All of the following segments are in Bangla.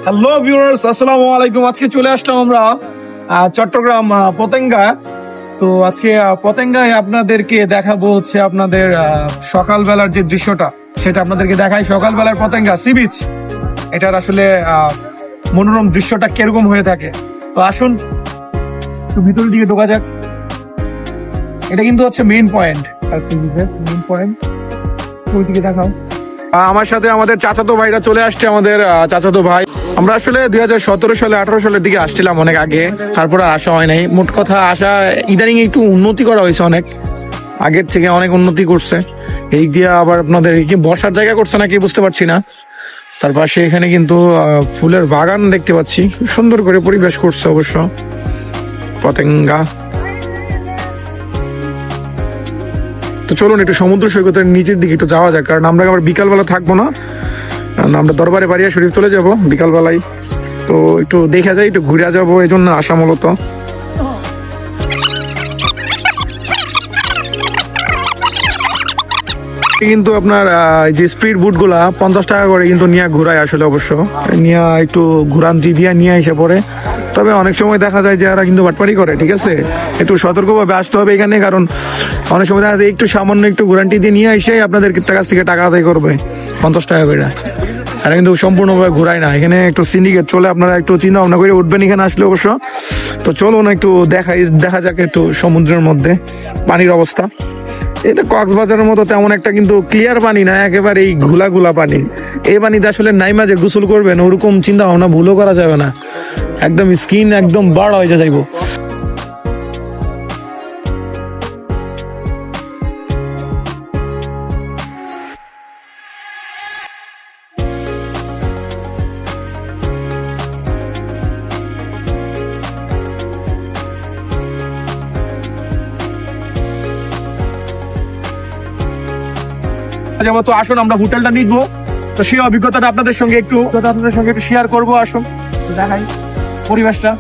হ্যালো ভিউয়ার্স, আসসালামু আলাইকুম। আজকে চলে আসলাম আমরা চট্টগ্রাম পতেঙ্গা। তো আজকে পতেঙ্গায় আপনাদেরকে দেখাবো হচ্ছে আপনাদের সকালবেলার যে দৃশ্যটা সেটা আপনাদেরকে দেখাই। সকালবেলার পতেঙ্গা সি বিচ, এটার আসলে মনোরম দৃশ্যটা কিরকম হয়ে থাকে। তো আসুন একটু ভিতরের দিকে ঢোকা যাক। এটা কিন্তু হচ্ছে মেইন পয়েন্ট, সি বিচের মেইন পয়েন্ট। ওই দিকে দেখাও। আমার সাথে আমাদের চাচাতো ভাইরা চলে আসছে। আমাদের চাচাতো ভাই, আমরা আসলে 2017 সালে 18 সালের দিকে আসছিলাম অনেক আগে, তারপর আর আসা হয় নাই। মোট কথা আসা ইদানিং একটু উন্নতি করা হয়েছে, অনেক আগের থেকে অনেক উন্নতি করছে। এই দিয়ে আবার আপনাদের কি বসার জায়গা করছে নাকি বুঝতে পারছি না। তার পাশে এখানে কিন্তু ফুলের বাগান দেখতে পাচ্ছি, সুন্দর করে পরিবেশ করছে অবশ্য পতেঙ্গা। তো চলুন একটু সমুদ্র সৈকতের নিচের দিকে একটু যাওয়া যাক, কারণ আমরা আবার বিকালবেলা থাকবো না, আমরা দরবারে বাড়িয়া শরীফ চলে যাব বিকালবেলায়। তো একটু দেখা যায়, একটু ঘুরে যাবো, এই জন্য আসা মূলত। কিন্তু আপনার যে স্পিড বুট গুলা 50 টাকা করে কিন্তু নিয়ে ঘুরায়, আসলে অবশ্য নিয়ে একটু ঘুরান্তি দিয়ে নিয়ে এসে পড়ে। তবে অনেক সময় দেখা যায় যে এরা কিন্তু বাটপারি করে, ঠিক আছে, একটু সতর্কভাবে আসতে হবে এখানে। কারণ অনেক সময় দেখা যায় একটু সামান্য একটু ঘুরান্তি দিয়ে নিয়ে এসে আপনাদের কাছ থেকে টাকা আদায় করবে 50 টাকা করে। এরা কিন্তু সম্পূর্ণভাবে ঘুরায় না। এখানে একটু সিন্ডিকেট চলে, আপনারা একটু চিন্তা ভাবনা করে উঠবেন এখানে আসলে অবশ্য। তো চলুন একটু দেখা যাক একটু সমুদ্রের মধ্যে পানির অবস্থা। এটা কক্সবাজারের মতো তেমন একটা কিন্তু ক্লিয়ার পানি না, একেবারে এই ঘোলা পানি। এই পানিতে আসলে নাইমা যে গোসল করবেন ওরকম চিন্তা ভাবনা ভুলও করা যাবে না, একদম স্কিন একদম বাড় হয়ে যাইব। তো আসুন আমরা হোটেলটা নিবো, তো সেই অভিজ্ঞতাটা আপনাদের সঙ্গে একটু শেয়ার করবো। আসুন দেখাই পরিবেশটা।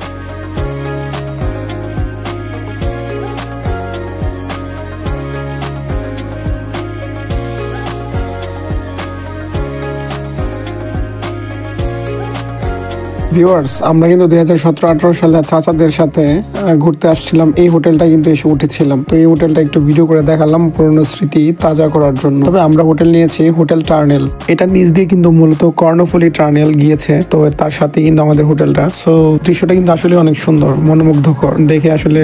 ভিউয়ার্স, আমরা কিন্তু 2017-18 সালে চাচাদের সাথে ঘুরতে আসছিলাম। এই হোটেলটা কিন্তু এসে উঠেছিলাম। তো এই হোটেলটা একটু ভিডিও করে দেখালাম পুরনো স্মৃতি তাজা করার জন্য। তবে আমরা হোটেল নিয়েছি হোটেল টার্নেল। এটা নিচ দিয়ে কিন্তু মূলত কর্ণফুলী টার্নেল গিয়েছে, তো তার সাথে কিন্তু আমাদের হোটেলটা। সো দৃশ্যটা কিন্তু আসলে অনেক সুন্দর, মনোমুগ্ধকর, দেখে আসলে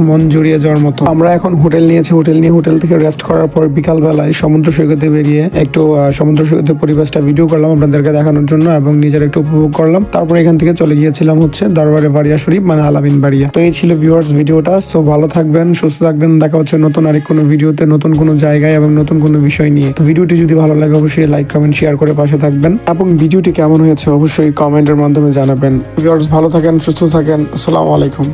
মন জুড়িয়ে যাওয়ার মতো। আমরা এখন হোটেল নিয়েছি, হোটেল থেকে রেস্ট করার পর বিকাল বেলায় সমুদ্র সৈকতে বেরিয়ে একটু সমুদ্র সৈকতের পরিবেশটা ভিডিও করলাম আপনাদেরকে দেখানোর জন্য, এবং নিজের একটু উপভোগ করলাম। তারপর এখান থেকে চলে গিয়েছিলাম হচ্ছে দরবারে বাড়িয়া শরীফ, মানে আলামিন বাড়িয়া। তো এই ছিল ভিউয়ার্স ভিডিওটা। সো ভালো থাকবেন, সুস্থ থাকবেন। দেখা হচ্ছে নতুন আরেক কোনো ভিডিওতে, নতুন কোনো জায়গায় এবং নতুন কোনো বিষয় নিয়ে। তো ভিডিওটি যদি ভালো লাগে অবশ্যই লাইক কমেন্ট শেয়ার করে পাশে থাকবেন, এবং ভিডিওটি কেমন হয়েছে অবশ্যই কমেন্টের মাধ্যমে জানাবেন। ভিউয়ার্স ভালো থাকেন, সুস্থ থাকেন। আসসালামু আলাইকুম।